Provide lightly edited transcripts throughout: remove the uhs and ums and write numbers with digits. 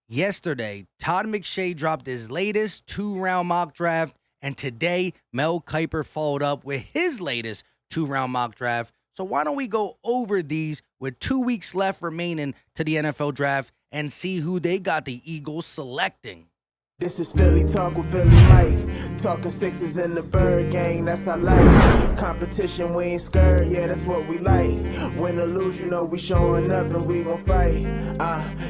Yesterday, Todd McShay dropped his latest two-round mock draft, and today, Mel Kiper followed up with his latest two-round mock draft. So why don't we go over these with 2 weeks left remaining to the NFL draft and see who they got the Eagles selecting? This is Philly Talk with Philly Mike. Talking sixes in the bird gang, that's our life. Competition, we ain't scared, yeah, that's what we like. Win or lose, you know we showing up and we gon' fight.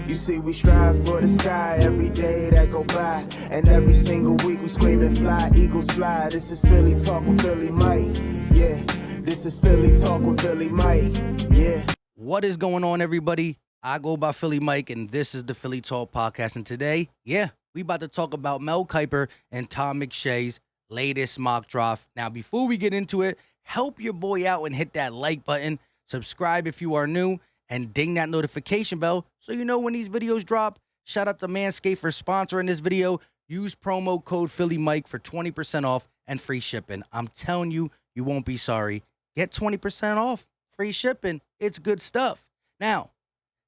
You see we strive for the sky every day that go by. And every single week we screaming fly, Eagles fly. This is Philly Talk with Philly Mike, yeah. This is Philly Talk with Philly Mike, yeah. What is going on, everybody? I go by Philly Mike, and this is the Philly Talk Podcast. And today, we about to talk about Mel Kiper and Todd McShay's latest mock draft. Now, before we get into it, help your boy out and hit that like button, subscribe if you are new, and ding that notification bell so you know when these videos drop. Shout out to Manscaped for sponsoring this video. Use promo code PhillyMike for 20% off and free shipping. I'm telling you, you won't be sorry. Get 20% off, free shipping. It's good stuff. Now,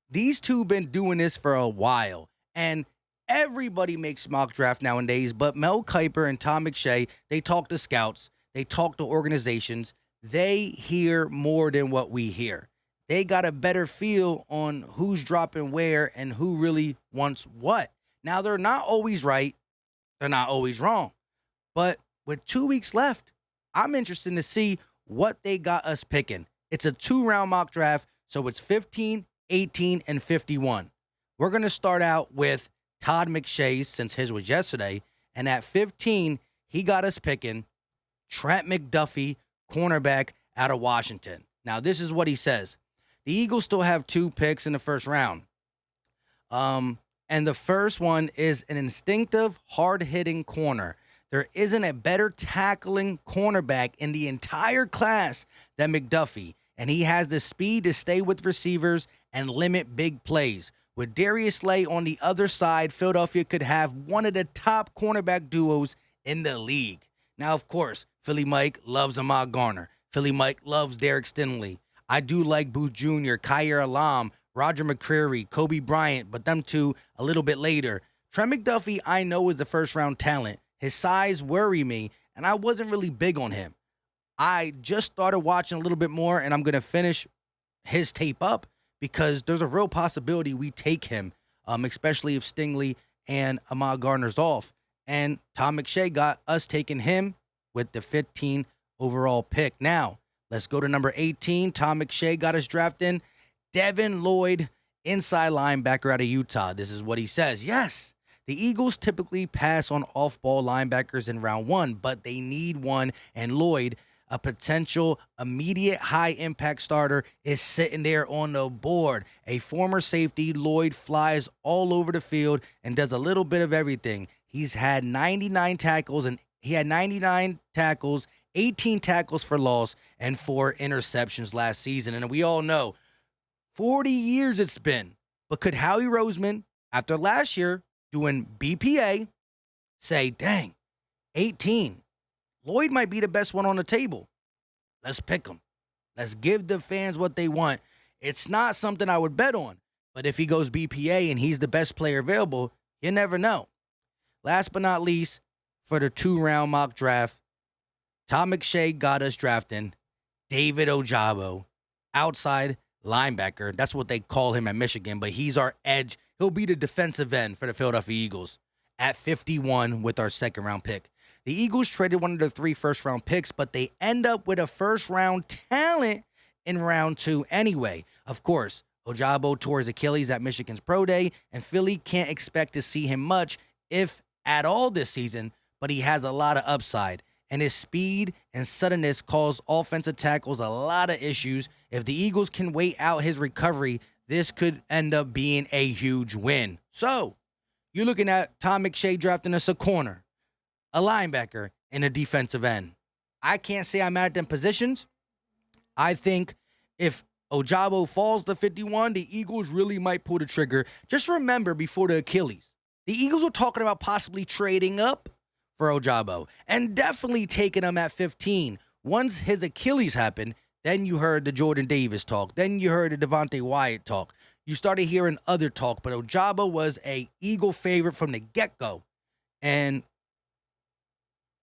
these two been doing this for a while, and everybody makes mock draft nowadays, but Mel Kiper and Todd McShay, they talk to scouts, they talk to organizations, they hear more than what we hear. They got a better feel on who's dropping where and who really wants what. Now, they're not always right, they're not always wrong, but with 2 weeks left, I'm interested to see what they got us picking. It's a two-round mock draft, so it's 15, 18, and 51. We're going to start out with Todd McShay, since his was yesterday, and at 15, he got us picking Trent McDuffie, cornerback out of Washington. Now, this is what he says. The Eagles still have 2 picks in the first round. And the first one is an instinctive, hard-hitting corner. There isn't a better tackling cornerback in the entire class than McDuffie, and he has the speed to stay with receivers and limit big plays. With Darius Slay on the other side, Philadelphia could have one of the top cornerback duos in the league. Now, of course, Philly Mike loves Ahmad Garner. Philly Mike loves Derek Stingley. I do like Booth Jr., Kyer Alam, Roger McCreary, Kobe Bryant, but them two a little bit later. Trent McDuffie, I know, is the first-round talent. His size worried me, and I wasn't really big on him. I just started watching a little bit more, and I'm going to finish his tape up because there's a real possibility we take him, especially if Stingley and Ahmad Gardner's off. And Todd McShay got us taking him with the 15 overall pick. Now, let's go to number 18. Todd McShay got us drafting Devin Lloyd, inside linebacker out of Utah. This is what he says. Yes, the Eagles typically pass on off-ball linebackers in round 1, but they need one, and Lloyd, a potential immediate high-impact starter, is sitting there on the board. A former safety, Lloyd flies all over the field and does a little bit of everything. He's had 99 tackles, 18 tackles for loss, and 4 interceptions last season. And we all know, 40 years it's been. But could Howie Roseman, after last year doing BPA, say, dang, 18. Lloyd might be the best one on the table. Let's pick him. Let's give the fans what they want. It's not something I would bet on. But if he goes BPA and he's the best player available, you never know. Last but not least, for the 2-round mock draft, Todd McShay got us drafting David Ojabo, outside linebacker. That's what they call him at Michigan, but he's our edge. He'll be the defensive end for the Philadelphia Eagles at 51 with our second-round pick. The Eagles traded one of the 3 first-round picks, but they end up with a first-round talent in round 2 anyway. Of course, Ojabo tore his Achilles at Michigan's Pro Day, and Philly can't expect to see him much, if at all, this season, but he has a lot of upside. And his speed and suddenness cause offensive tackles a lot of issues. If the Eagles can wait out his recovery, this could end up being a huge win. So, you're looking at Todd McShay drafting us a corner, a linebacker, and a defensive end. I can't say I'm mad at them positions. I think if Ojabo falls to 51, the Eagles really might pull the trigger. Just remember, before the Achilles, the Eagles were talking about possibly trading up for Ojabo and definitely taking him at 15. Once his Achilles happened, then you heard the Jordan Davis talk. Then you heard the Devontae Wyatt talk. you started hearing other talk, but Ojabo was a Eagle favorite from the get-go. And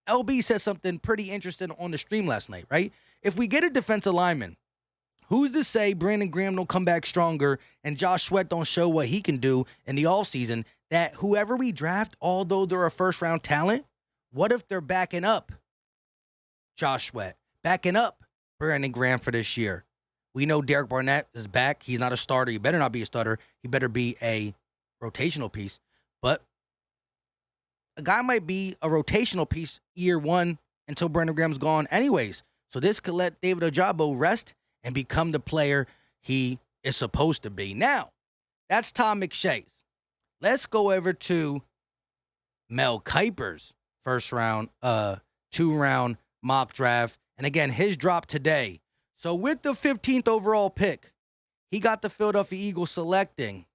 LB said something pretty interesting on the stream last night, right? If we get a defensive lineman, who's to say Brandon Graham don't come back stronger and Josh Sweat don't show what he can do in the offseason, that whoever we draft, although they're a first-round talent, what if they're backing up Josh Sweat, backing up Brandon Graham for this year? We know Derek Barnett is back. He's not a starter. He better not be a starter. He better be a rotational piece. But a guy might be a rotational piece year one until Brandon Graham's gone anyways. So this could let David Ojabo rest and become the player he is supposed to be. Now, that's Todd McShay's. Let's go over to Mel Kiper's first round, 2-round mock draft. And again, his drop today. So with the 15th overall pick, he got the Philadelphia Eagles selecting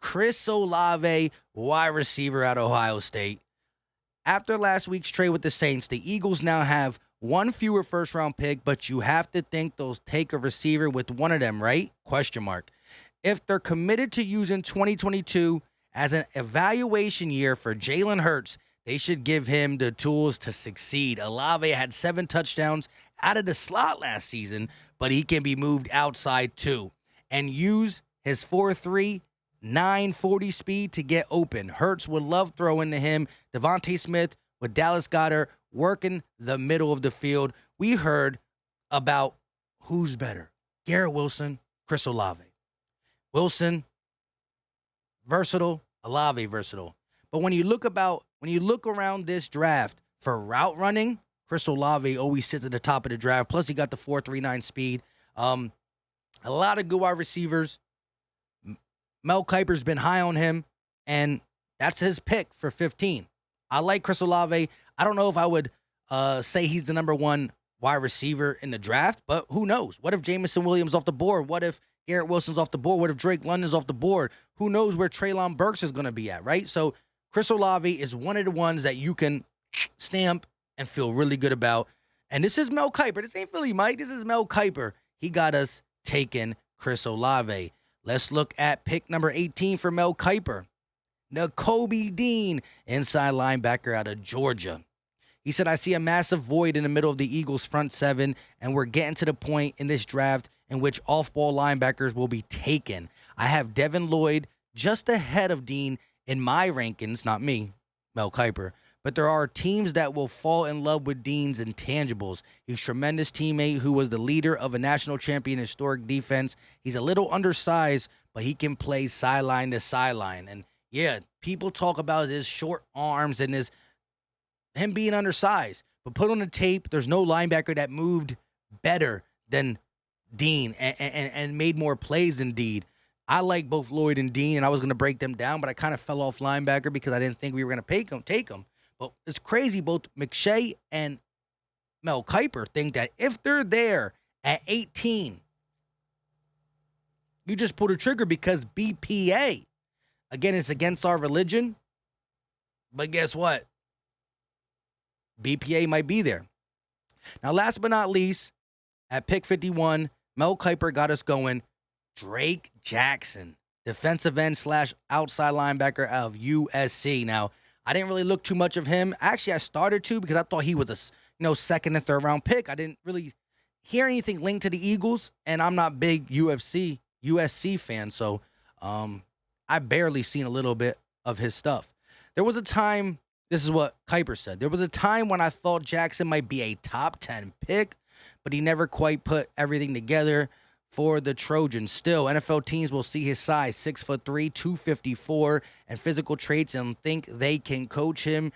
Chris Olave, wide receiver out of Ohio State. After last week's trade with the Saints, the Eagles now have one fewer first-round pick, but you have to think they'll take a receiver with one of them, right? Question mark. If they're committed to using 2022 as an evaluation year for Jalen Hurts, they should give him the tools to succeed. Olave had 7 touchdowns out of the slot last season, but he can be moved outside too and use his 4.3, 940 speed to get open. Hurts would love throwing to him. Devontae Smith with Dallas Goedert working the middle of the field. We heard about who's better, Garrett Wilson, Chris Olave. Wilson, versatile, Olave, versatile. But when you look around this draft for route running, Chris Olave always sits at the top of the draft. Plus, he got the 4.39 speed. A lot of good wide receivers. Mel Kiper's been high on him, and that's his pick for 15. I like Chris Olave. I don't know if I would say he's the number one wide receiver in the draft, but who knows? What if Jamison Williams off the board? What if Garrett Wilson's off the board? What if Drake London's off the board? Who knows where Treylon Burks is going to be at, right? So Chris Olave is one of the ones that you can stamp and feel really good about. And this is Mel Kiper. This ain't Philly Mike. This is Mel Kiper. He got us taking Chris Olave. Let's look at pick number 18 for Mel Kiper. Nakobe Dean, inside linebacker out of Georgia. He said, I see a massive void in the middle of the Eagles' front seven, and we're getting to the point in this draft in which off-ball linebackers will be taken. I have Devin Lloyd just ahead of Dean in my rankings, not me, Mel Kiper. But there are teams that will fall in love with Dean's intangibles. He's a tremendous teammate who was the leader of a national champion historic defense. He's a little undersized, but he can play sideline to sideline. And yeah, people talk about his short arms and him being undersized. But put on the tape, there's no linebacker that moved better than Dean and made more plays than Dean. I like both Lloyd and Dean, and I was going to break them down, but I kind of fell off linebacker because I didn't think we were going to take them. But it's crazy. Both McShay and Mel Kiper think that if they're there at 18, you just pull the trigger because BPA. Again, it's against our religion. But guess what? BPA might be there. Now, last but not least, at pick 51, Mel Kiper got us going. Drake Jackson, defensive end / outside linebacker of USC. Now, I didn't really look too much of him. Actually, I started to because I thought he was a second and third round pick. I didn't really hear anything linked to the Eagles, and I'm not big USC fan, so I barely seen a little bit of his stuff. There was a time, this is what Kiper said, there was a time when I thought Jackson might be a top 10 pick, but he never quite put everything together for the Trojans. Still, NFL teams will see his size, 6'3", 254, and physical traits and think they can coach him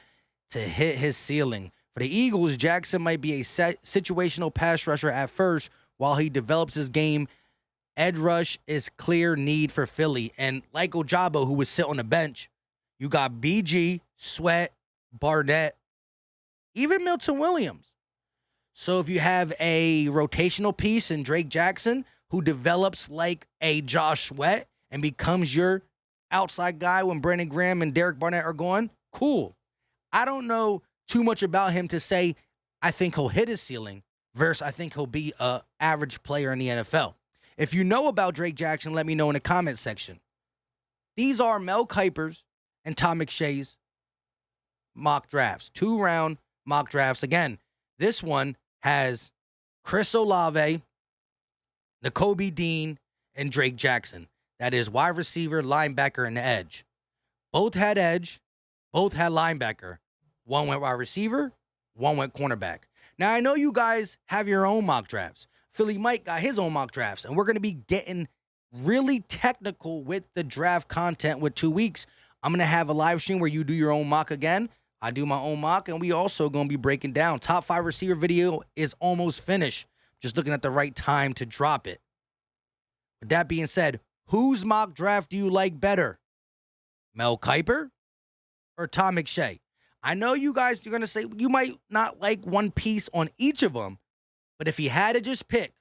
to hit his ceiling. For the Eagles, Jackson might be a situational pass rusher at first while he develops his game. Edge rush is clear need for Philly. And like Ojabo, who would sit on the bench, you got BG, Sweat, Barnett, even Milton Williams. So if you have a rotational piece in Drake Jackson who develops like a Josh Sweat and becomes your outside guy when Brandon Graham and Derek Barnett are gone, cool. I don't know too much about him to say I think he'll hit his ceiling versus I think he'll be an average player in the NFL. If you know about Drake Jackson, let me know in the comment section. These are Mel Kiper's and Todd McShay's mock drafts. 2-round mock drafts. Again, this one has Chris Olave, Nakobe Dean, and Drake Jackson. That is wide receiver, linebacker, and edge. Both had edge. Both had linebacker. One went wide receiver. One went cornerback. Now, I know you guys have your own mock drafts. Philly Mike got his own mock drafts, and we're going to be getting really technical with the draft content with 2 weeks. I'm going to have a live stream where you do your own mock again. I do my own mock, and we also going to be breaking down. Top 5 receiver video is almost finished. Just looking at the right time to drop it. With that being said, whose mock draft do you like better? Mel Kiper or Todd McShay? I know you guys are going to say you might not like one piece on each of them, but if you had to just pick,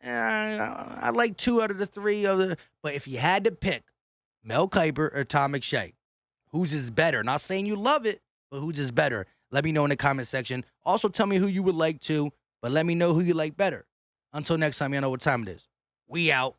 I like 2 out of the 3 other. But if you had to pick Mel Kiper or Todd McShay, whose is better? Not saying you love it, but whose is better? Let me know in the comment section. Also, tell me who you would like to, but let me know who you like better. Until next time, you know what time it is. We out.